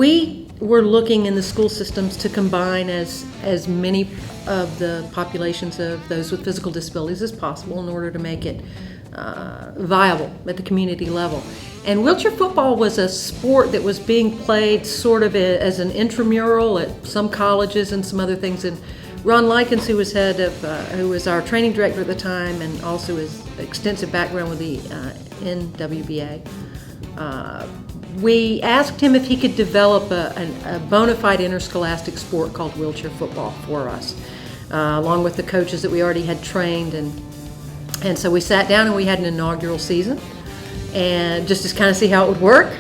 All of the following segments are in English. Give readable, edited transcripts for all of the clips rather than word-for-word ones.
We were looking in the school systems to combine as many of the populations of those with physical disabilities as possible in order to make it viable at the community level. And wheelchair football was a sport that was being played sort of as an intramural at some colleges and some other things. And Ron Likens, who was who was our training director at the time, and also his extensive background with the NWBA, we asked him if he could develop a bona fide interscholastic sport called wheelchair football for us, along with the coaches that we already had trained. And so we sat down and we had an inaugural season, and just to kind of see how it would work.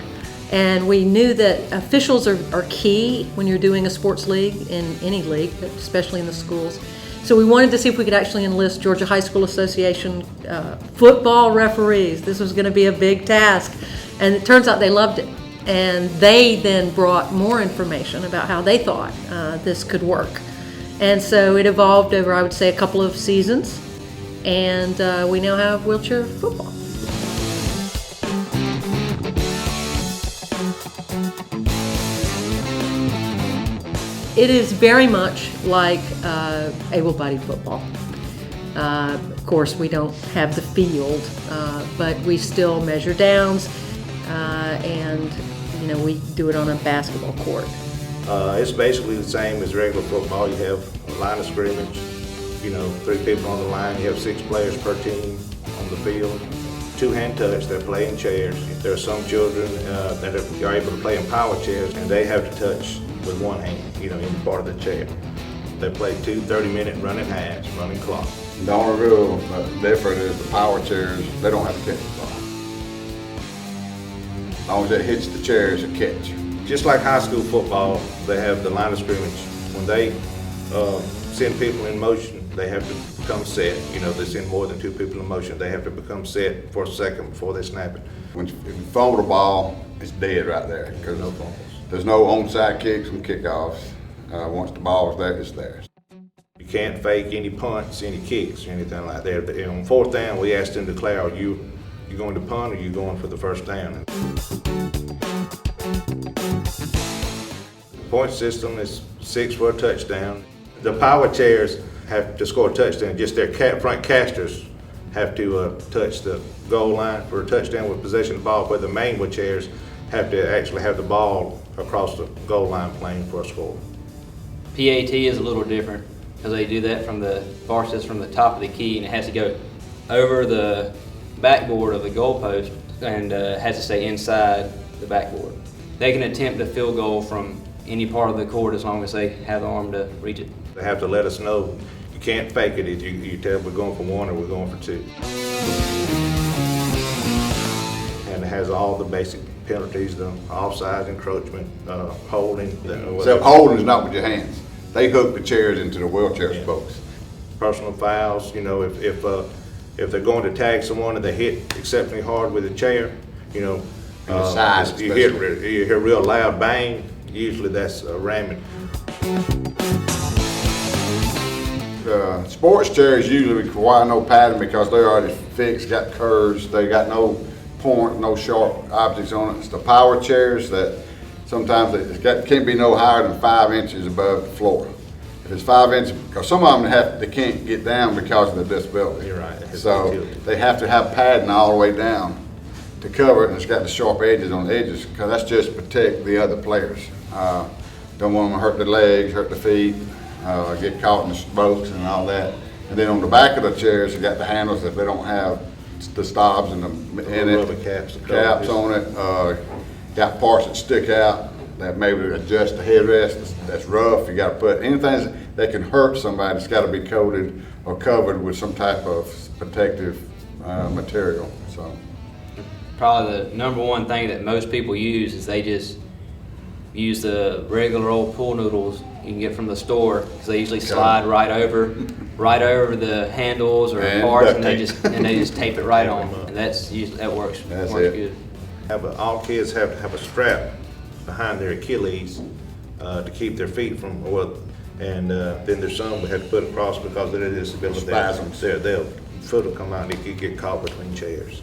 And we knew that officials are key when you're doing a sports league, in any league, but especially in the schools. So we wanted to see if we could actually enlist Georgia High School Association football referees. This was going to be a big task. And it turns out they loved it. And they then brought more information about how they thought this could work. And so it evolved over, I would say, a couple of seasons. And we now have wheelchair football. It is very much like able-bodied football. Of course, we don't have the field, but we still measure downs, and we do it on a basketball court. It's basically the same as regular football. You have a line of scrimmage, 3 people on the line. You have 6 players per team on the field. 2-hand touch, they're playing chairs. There are some children that are able to play in power chairs, and they have to touch with one hand, in part of the chair. They play 2 30-minute running halves, running clock. The only real difference is the power chairs, they don't have to catch the ball. As long as it hits the chairs, it catch. Just like high school football, they have the line of scrimmage. When they send people in motion, they have to become set. They send more than 2 people in motion. They have to become set for a second before they snap it. When you fumble the ball, it's dead right there. Because No fumbles. There's no onside kicks and kickoffs. Once the ball's there, it's theirs. You can't fake any punts, any kicks, or anything like that. And on 4th down, we asked them to declare, are you going to punt or are you going for the first down? The point system is 6 for a touchdown. The power chairs have to score a touchdown. Just their front casters have to touch the goal line for a touchdown with possession of the ball, but the main chairs have to actually have the ball across the goal line playing for a score. PAT is a little different because they do that from the bar says from the top of the key, and it has to go over the backboard of the goalpost and has to stay inside the backboard. They can attempt a field goal from any part of the court as long as they have the arm to reach it. They have to let us know. You can't fake it. You tell we're going for 1 or we're going for 2. And it has all the basic penalties, the offsides, encroachment, holding. Except holding is not with your hands. They hook the chairs into the wheelchair spokes. Personal fouls, if they're going to tag someone and they hit exceptionally hard with a chair, the side you hear a real loud bang, usually that's ramming. Sports chairs usually require no padding because they're already fixed, got curves, they got no point, no sharp objects on it. It's the power chairs that sometimes can't be no higher than 5 inches above the floor. If it's 5 inches, because some of them they can't get down because of the disability. You're right. So they have to have padding all the way down to cover it, and it's got the sharp edges on the edges because that's just to protect the other players. Don't want them to hurt their legs, hurt their feet, get caught in the spokes and all that. And then on the back of the chairs, you got the handles if they don't have the stobs in it, rubber caps on it. Got parts that stick out that maybe adjust the headrest that's rough. You got to put anything that can hurt somebody. It's got to be coated or covered with some type of protective material. So Probably the number one thing that most people use is they just use the regular old pool noodles you can get from the store because they usually slide right over the handles or parts, and they just tape it right on, and that works good. All kids have to have a strap behind their Achilles to keep their feet from and then there's some we have to put across because of their disability. Spasms. Their foot will come out and it could get caught between chairs.